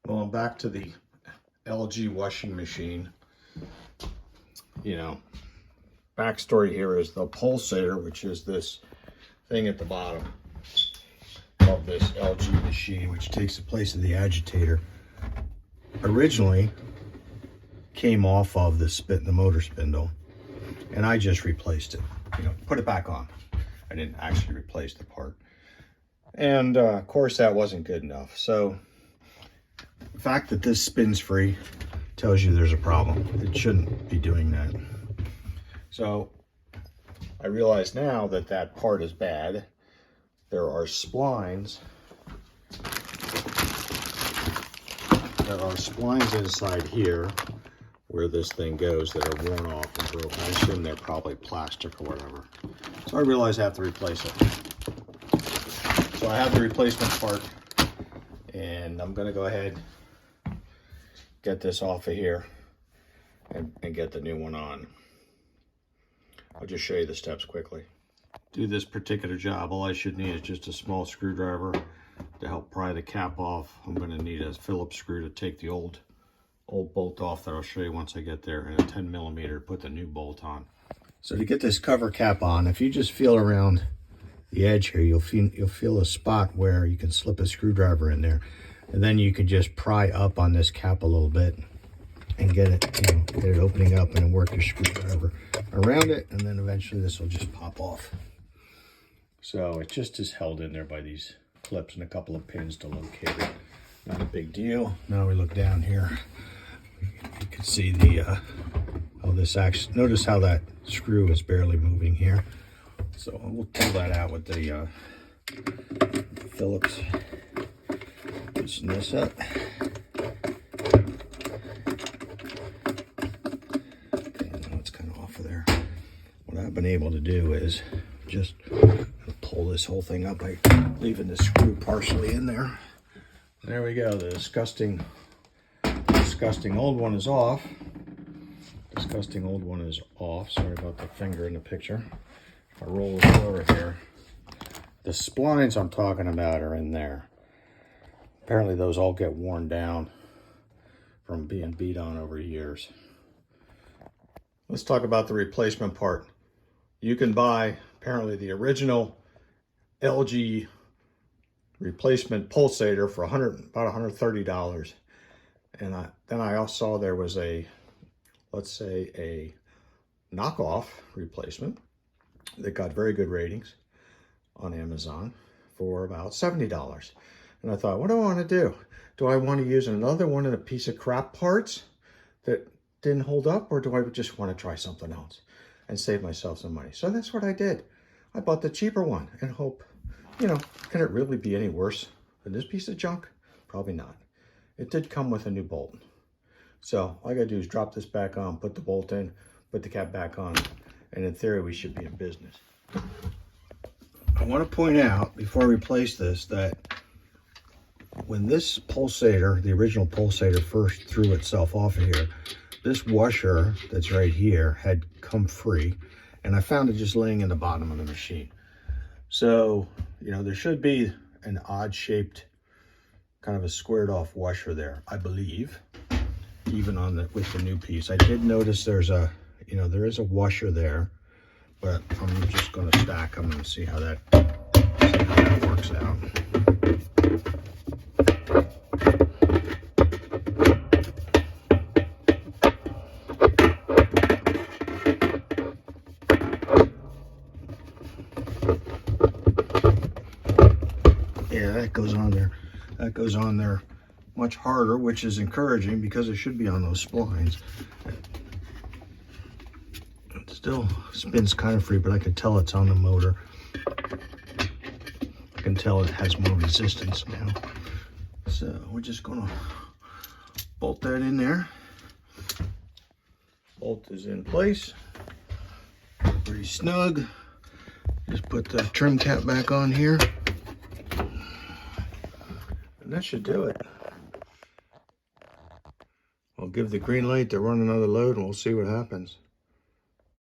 Going back to the LG washing machine, you know, backstory here is the Pulsator, which is this thing at the bottom of this LG machine, which takes the place of the agitator, originally came off of the motor spindle, and I just replaced it, put it back on. I didn't actually replace the part. And of course that wasn't good enough. So the fact that this spins free tells you there's a problem. It shouldn't be doing that. So I realize now that that part is bad. There are splines. There are splines inside here where this thing goes that are worn off and broken. I assume they're probably plastic or whatever. So I realize I have to replace it. So I have the replacement part, and I'm going to go ahead, get this off of here, and get the new one on. I'll just show you the steps quickly. Do this particular job, all I should need is just a small screwdriver to help pry the cap off. I'm going to need a Phillips screw to take the old bolt off that I'll show you once I get there, and a 10mm to put the new bolt on. So to get this cover cap on, if you just feel around the edge here, you'll feel a spot where you can slip a screwdriver in there, and then you can just pry up on this cap a little bit and get it opening up, and then work your screwdriver around it, and then eventually this will just pop off. So it just is held in there by these clips and a couple of pins to locate it. Not a big deal. Now we look down here. You can see the how this actually, notice how that screw is barely moving here. So we'll pull that out with the Phillips. Loosen this up. Okay, now it's kind of off of there. What I've been able to do is just pull this whole thing up by leaving the screw partially in there. There we go. The disgusting old one is off. Disgusting old one is off. Sorry about the finger in the picture. If I roll this over here, the splines I'm talking about are in there. Apparently those all get worn down from being beat on over years. Let's talk about the replacement part. You can buy apparently the original LG replacement Pulsator for about $130. And then I also saw there was a, let's say, a knockoff replacement that got very good ratings on Amazon for about $70. And I thought, what do I want to do? Do I want to use another one in a piece of crap parts that didn't hold up, or do I just want to try something else and save myself some money? So that's what I did. I bought the cheaper one and hope, can it really be any worse than this piece of junk? Probably not. It did come with a new bolt. So all I gotta do is drop this back on, put the bolt in, put the cap back on, and in theory, we should be in business. I want to point out, before I replace this, that when this Pulsator, the original Pulsator, first threw itself off of here, this washer that's right here had come free, and I found it just laying in the bottom of the machine. So, there should be an odd-shaped, kind of a squared-off washer there, I believe, even with the new piece. I did notice there's a, there is a washer there, but I'm just going to stack them and see how that works out. Yeah, that goes on there. That goes on there much harder, which is encouraging because it should be on those splines. It still spins kind of free, but I can tell it's on the motor. I can tell it has more resistance now. So we're just gonna bolt that in there. Bolt is in place. Pretty snug. Just put the trim cap back on here. And that should do it. I'll give the green light to run another load and we'll see what happens.